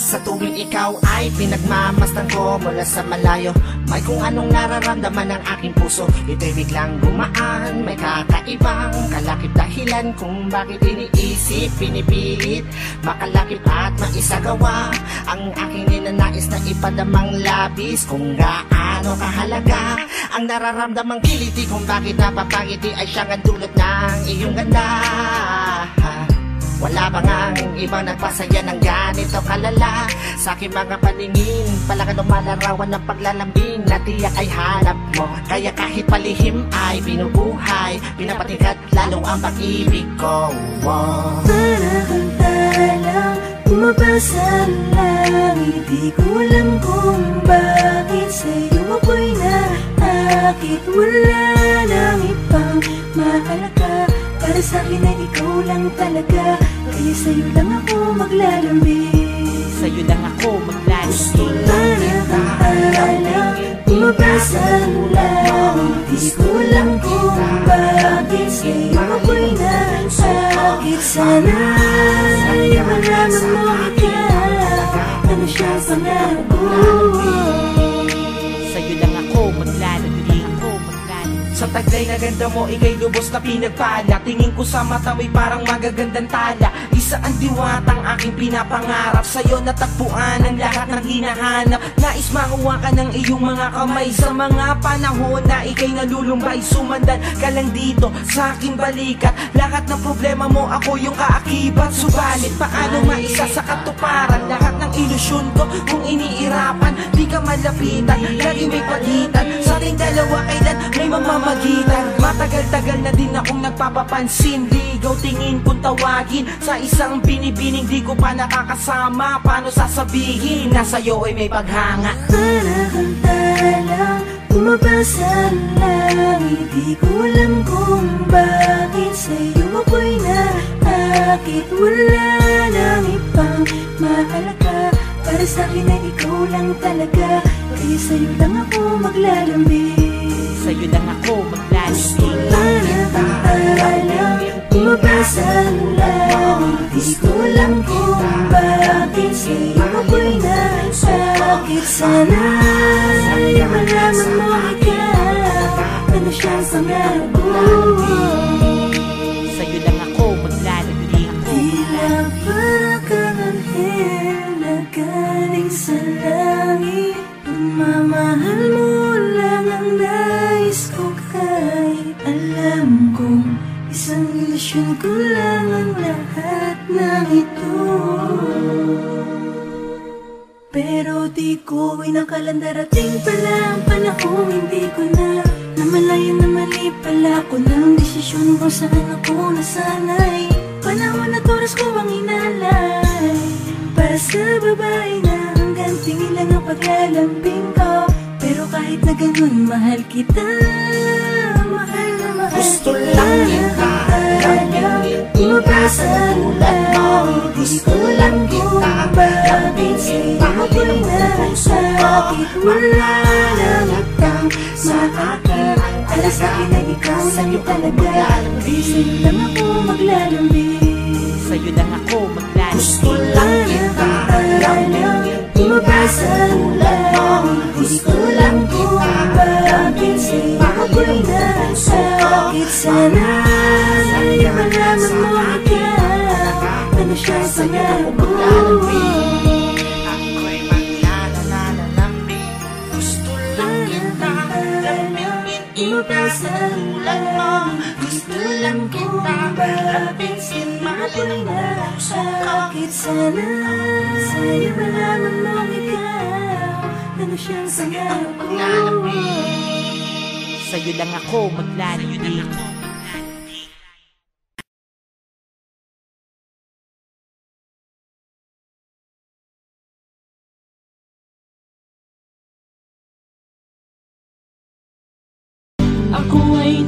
Sa tuwing ikaw ay pinagmamasdan ko mula sa malayo, may kung anong nararamdaman ng aking puso. Ito'y biglang gumaan, may kakaibang kalakip dahilan kung bakit iniisip, pinipilit makalakip at maisagawa ang aking ninanais na ipadamang labis. Kung gaano kahalaga ang nararamdamang kiliti, kung bakit napapangiti ay siyang ang dulot ng iyong ganda. Wala ba ngang ibang nagpasaya ng ganito kalala sa aking mga paningin? Palakan lumalarawan ng paglalambing na tiyak ay hanap mo. Kaya kahit palihim ay binubuhay, pinapatingkat lalo ang pag-ibig ko. Para kang talang bumabasa ang langit, di ko alam kung bakit sa'yo ako'y naakit. Wala nang ibang mahalaga, para sa'kin ay ikaw lang talaga. Kaya sa'yo lang ako maglalambing, sa'yo lang ako maglalambing. para kang talang bumabasa ang langit, di ko alam kung bakit sa'yo ako'y naakit. Sana ay malaman mo ikaw, ano siyang pangarap ko. Sa'yo lang ako maglalambing. Sa taglay na ganda mo, ika'y lubos na pinagpala. Tingin ko sa mata mo'y parang magagandang tala. Isa ang diwatang aking pinapangarap, sa'yo natagpuan ang lahat ng hinahanap. Nais makuha ka ng iyong mga kamay sa mga panahon na ika'y nalulumbay. Sumandan ka lang dito sa aking balikat, lahat ng problema mo ako yung kaakibat. Subalit paano maisa sa katuparan lahat ng ilusyon ko kung iniirapan? Di ka malapitan, lagi may pagitan sa ating dalawa, kailan may mamamagitan. Matagal-tagal na din akong nagpapapansin, ligaw tingin kung tawagin sa isang binibining di ko pa nakakasama. Paano sasabihin na sa'yo ay may paghanga? Para kang talang bumabasa ang langit, di ko alam kung bakit sa'yo ako'y naakit. Wala nang ibang mahalaga, para sa'kin ay ikaw lang talaga. Kaya sa'yo lang ako maglalambing, sa'yo lang ako maglalambing. para kang talang bumabasa ang langit, di ko alam kung bakit sa'yo ako'y naakit. Sana ay malaman mo ikaw, ano siyang pangarap ko. Sa'yo lang ako maglalambing. Tila para kang anghel na galing sa langit, pagmamahal mo lang ang nais ko. Kahit alam kong isang ilusyon ko lang ang lahat ng ito, pero di ko inakalang darating pala ang panahong hindi ko na namalayan na mali pala ko ng desisyon kung saan ako nasanay. Panahon at oras ko ang inalay para sa babae na hanggang tingin lang ang paglalambing ko. Pero kahit na ganun, mahal kita, mahal na mahal. Gusto lang kita lambingin, Bumabasa ang langit, di ko lang kung bakit sa'yo ako'y naakit. Wala nang ibang maakit, para sa'kin ay ikaw lang talaga. Kaya sa'yo lang ako maglalambing, Sa'yo lang ako maglalambing. gusto lang kita lambingin. bumabasa ang langit, di ko lang kung bakit sa'yo ako'y naakit. Sana ay malaman mo ikaw, ano siyang pangarap ko. Ako'y maglalalambing, gusto lang kita lambingin. Ipasagulan mo, gusto lang kita lambingin. Mahalin mo puso ko. Sana sa'yo malaman mo ikaw, ano siyang pangarap ko. Sa'yo lang ako maglalambing. Ako ay